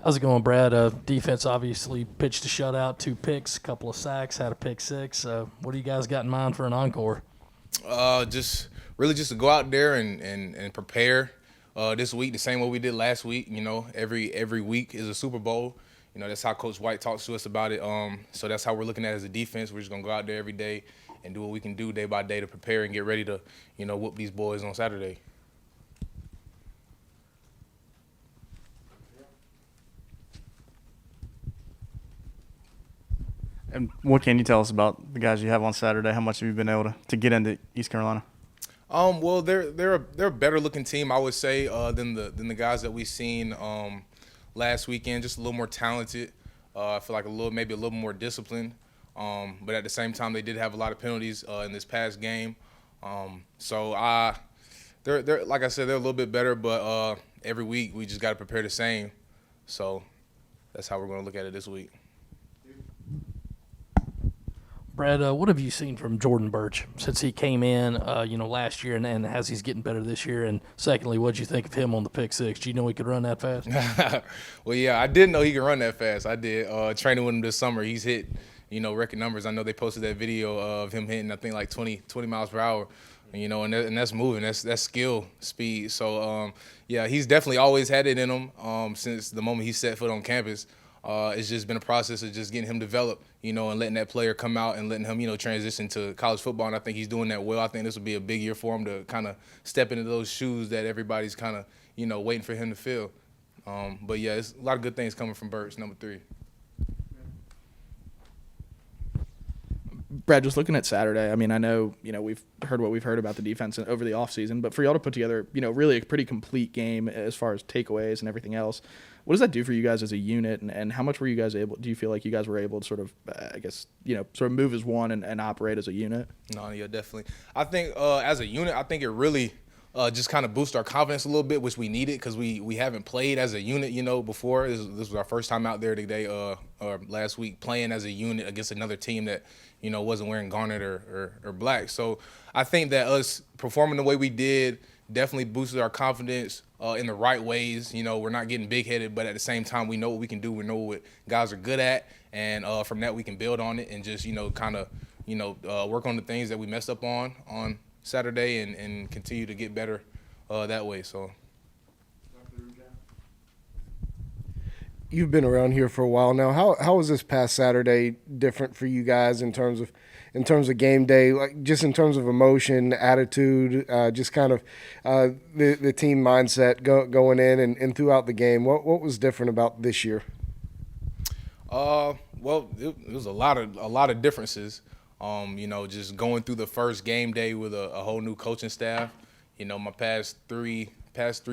How's it going, Brad? Defense obviously pitched a shutout, 2 picks, a couple of sacks, had a pick six. What do you guys got in mind for an encore? Just really just to go out there and prepare this week the same way we did last week. You know, every week is a Super Bowl. You know, that's how Coach White talks to us about it. So that's how we're looking at it as a defense. We're just gonna go out there every day and do what we can do day by day to prepare and get ready to, whoop these boys on Saturday. And what can you tell us about the guys you have on Saturday? How much have you been able to get into East Carolina? Well, they're a better looking team, I would say, than the guys that we've seen last weekend. Just a little more talented. I feel like maybe a little more disciplined. But at the same time, they did have a lot of penalties in this past game. They're like I said, they're a little bit better. But every week we just got to prepare the same. So that's how we're going to look at it this week. Brad, what have you seen from Jordan Burch since he came in, last year, and as he's getting better this year? And secondly, what did you think of him on the pick six? Do you know he could run that fast? Well, yeah, I did know he could run that fast. I did. Training with him this summer, he's hit, record numbers. I know they posted that video of him hitting, I think, like 20 miles per hour. And that's moving. That's skill, speed. So, yeah, he's definitely always had it in him since the moment he set foot on campus. It's just been a process of just getting him developed, and letting that player come out and letting him, transition to college football. And I think he's doing that well. I think this will be a big year for him to kind of step into those shoes that everybody's kind of, waiting for him to fill. But, yeah, it's a lot of good things coming from Burch, number 3. Brad, just looking at Saturday, I mean, I know, we've heard what we've heard about the defense over the offseason, but for y'all to put together, really a pretty complete game as far as takeaways and everything else, what does that do for you guys as a unit, and how much were you guys do you feel like you guys were able to sort of, sort of move as one and operate as a unit? No, yeah, definitely. I think as a unit, I think it really just kind of boost our confidence a little bit, which we needed because we haven't played as a unit, before. This was our first time out there today or last week playing as a unit against another team that, wasn't wearing garnet or black. So I think that us performing the way we did definitely boosted our confidence in the right ways. We're not getting big-headed, but at the same time, we know what we can do. We know what guys are good at, and from that we can build on it and just, kind of, work on the things that we messed up on Saturday and continue to get better that way. So. You've been around here for a while now. How was this past Saturday different for you guys in terms of game day, like just in terms of emotion, attitude, just kind of the team mindset going in and throughout the game? What was different about this year? Well, it was a lot of differences. Just going through the first game day with a whole new coaching staff. My past three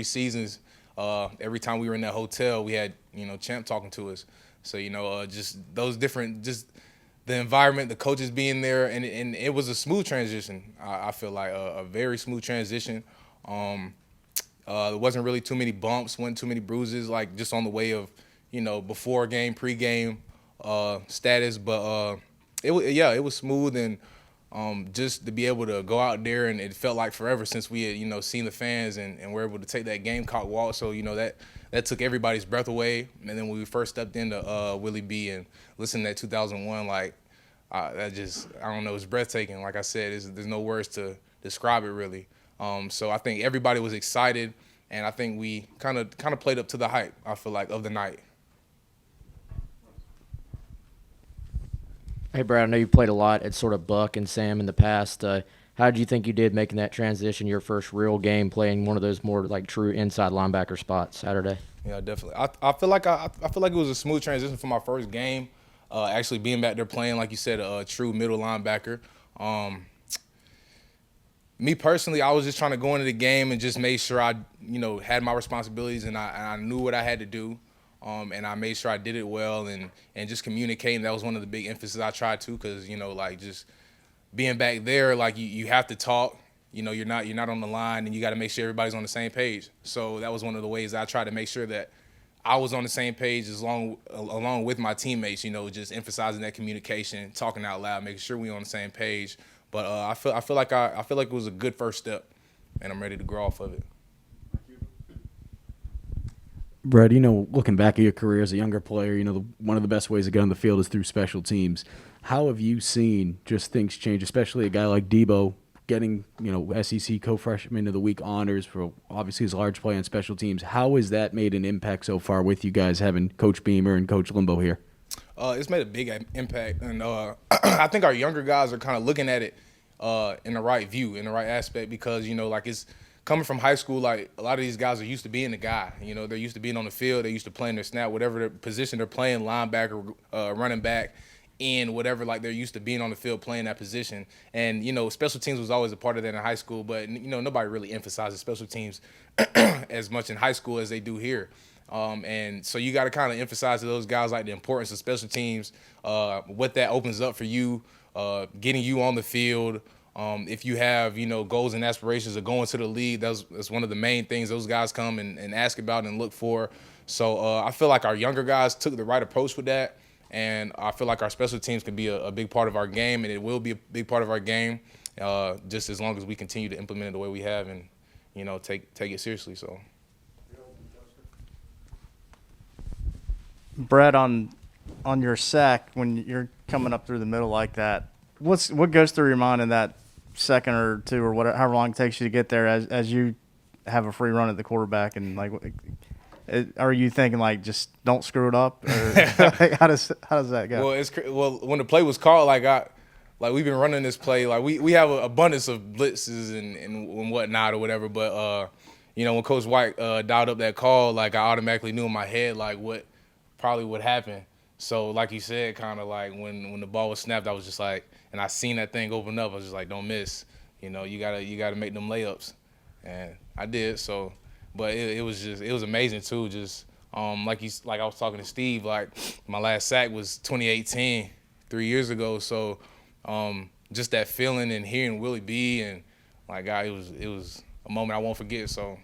seasons. Every time we were in that hotel, we had, Champ talking to us. So, just those different, just the environment, the coaches being there, and it was a smooth transition. I feel like a very smooth transition. There wasn't really too many bumps, wasn't too many bruises, like just on the way of, before game, pre-game status. But it was smooth, and just to be able to go out there, and it felt like forever since we had, seen the fans and were able to take that Gamecock walk. So, that took everybody's breath away. And then when we first stepped into Willie B and listened to that 2001, like, I don't know, it's breathtaking. Like I said, there's no words to describe it really. So I think everybody was excited, and I think we kind of played up to the hype, I feel like, of the night. Hey, Brad, I know you played a lot at sort of Buck and Sam in the past. How did you think you did making that transition, your first real game, playing one of those more like true inside linebacker spots Saturday? Yeah, definitely. I feel like I feel like it was a smooth transition for my first game. Actually being back there playing, like you said, a true middle linebacker. Me personally, I was just trying to go into the game and just make sure I, had my responsibilities and I knew what I had to do. And I made sure I did it well and just communicating. That was one of the big emphasis I tried to, because, like just being back there, like you have to talk. You're not on the line, and you got to make sure everybody's on the same page. So that was one of the ways I tried to make sure that I was on the same page along with my teammates. Just emphasizing that communication, talking out loud, making sure we on the same page. But I feel like it was a good first step, and I'm ready to grow off of it. Brad, looking back at your career as a younger player, one of the best ways to get on the field is through special teams. How have you seen just things change, especially a guy like Debo getting, SEC co-freshman of the week honors for obviously his large play on special teams? How has that made an impact so far with you guys having Coach Beamer and Coach Limbo here? It's made a big impact, and I think our younger guys are kind of looking at it in the right view, in the right aspect, because it's coming from high school. Like, a lot of these guys are used to being the guy. They're used to being on the field. They're used to playing their snap, whatever their position they're playing, linebacker, running back, end, whatever. Like, they're used to being on the field playing that position. And special teams was always a part of that in high school, but nobody really emphasizes special teams as much in high school as they do here. And so you got to kind of emphasize to those guys like the importance of special teams, what that opens up for you, getting you on the field. If you have, goals and aspirations of going to the league, that's one of the main things those guys come and ask about and look for. So I feel like our younger guys took the right approach with that, and I feel like our special teams can be a big part of our game, and it will be a big part of our game, just as long as we continue to implement it the way we have and, take it seriously. So. Brett, on your sack, when you're coming up through the middle like that, what goes through your mind in that second or two or whatever, however long it takes you to get there, as you have a free run at the quarterback, and are you thinking like just don't screw it up, or how does that go? Well, when the play was called, we've been running this play, like we have an abundance of blitzes and whatnot or whatever, but when Coach White dialed up that call, like I automatically knew in my head like what probably would happen. So like you said, kind of like when the ball was snapped, I was just like, and I seen that thing open up, I was just like, don't miss. You gotta make them layups, and I did. So, but it was amazing too. Just like I was talking to Steve, like my last sack was 2018, 3 years ago. So just that feeling and hearing Willie B and my guy, it was a moment I won't forget. So,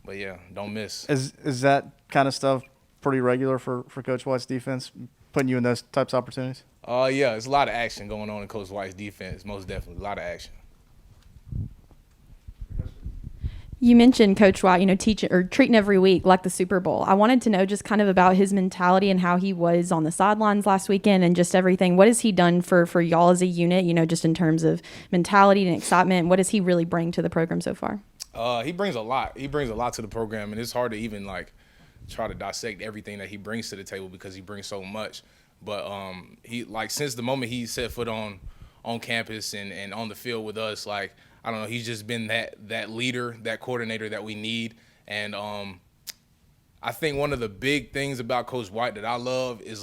but yeah, don't miss. Is that kind of stuff pretty regular for Coach White's defense, putting you in those types of opportunities? Yeah, there's a lot of action going on in Coach White's defense, most definitely, a lot of action. You mentioned Coach White, teaching or treating every week like the Super Bowl. I wanted to know just kind of about his mentality and how he was on the sidelines last weekend and just everything. What has he done for y'all as a unit, just in terms of mentality and excitement? What does he really bring to the program so far? He brings a lot. He brings a lot to the program, and it's hard to even try to dissect everything that he brings to the table because he brings so much. But he since the moment he set foot on campus and on the field with us, I don't know, he's just been that leader, that coordinator that we need. And I think one of the big things about Coach White that I love is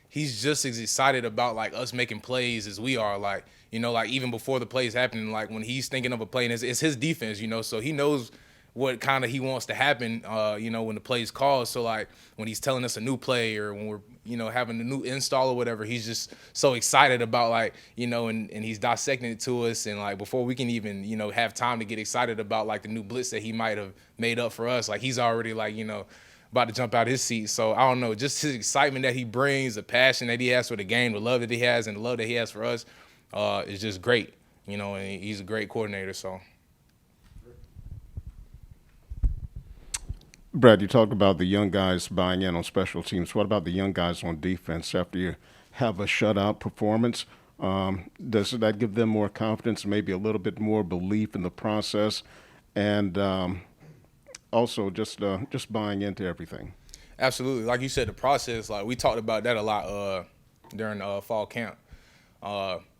he's just as excited about us making plays as we are. Even before the plays happening, when he's thinking of a play, and it's his defense, so he knows what kind of he wants to happen, when the play's called. So when he's telling us a new play or when we're, having a new install or whatever, he's just so excited about and he's dissecting it to us. And before we can even, have time to get excited about the new blitz that he might have made up for us, he's already about to jump out his seat. So I don't know, just his excitement that he brings, the passion that he has for the game, the love that he has and the love that he has for us is just great, and he's a great coordinator. So. Brad, you talked about the young guys buying in on special teams. What about the young guys on defense after you have a shutout performance? Does that give them more confidence, maybe a little bit more belief in the process, and also just buying into everything? Absolutely. Like you said, the process, we talked about that a lot during fall camp.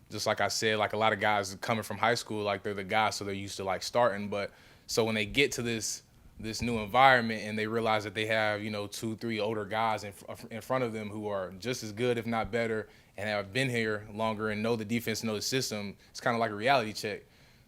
Just like I said, a lot of guys coming from high school, they're the guys, so they're used to starting. But so when they get to this new environment and they realize that they have 2-3 older guys in front of them who are just as good, if not better, and have been here longer and know the defense, know the system, it's kind of like a reality check.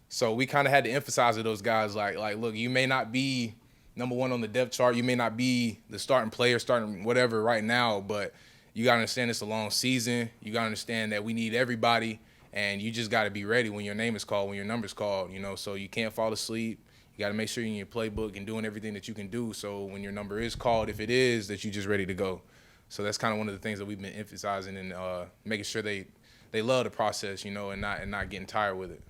So we kind of had to emphasize to those guys look, you may not be number one on the depth chart, you may not be the starting player, starting whatever right now, but you got to understand it's a long season. You got to understand that we need everybody, and you just got to be ready when your name is called, when your number's called, so you can't fall asleep. You got to make sure you're in your playbook and doing everything that you can do so when your number is called, if it is, that you're just ready to go. So that's kind of one of the things that we've been emphasizing and making sure they love the process, and not getting tired with it.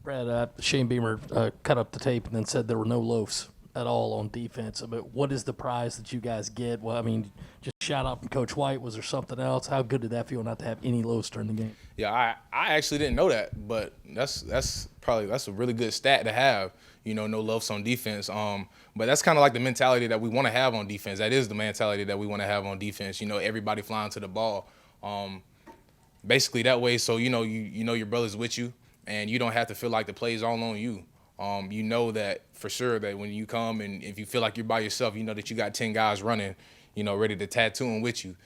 Brad, Shane Beamer cut up the tape and then said there were no loafs at all on defense? I mean, what is the prize that you guys get? Well, I mean, just shout out from Coach White. Was there something else? How good did that feel not to have any lows during the game? Yeah, I actually didn't know that, but that's a really good stat to have. No loafs on defense. But that's kind of like the mentality that we want to have on defense. That is the mentality that we want to have on defense. Everybody flying to the ball. Basically that way, so you know your brother's with you, and you don't have to feel like the play's all on you. You know that for sure that when you come and if you feel like you're by yourself, you know that you got 10 guys running, ready to tattoo them with you.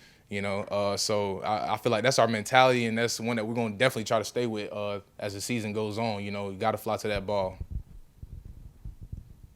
So I feel like that's our mentality, and that's one that we're going to definitely try to stay with as the season goes on. You got to fly to that ball.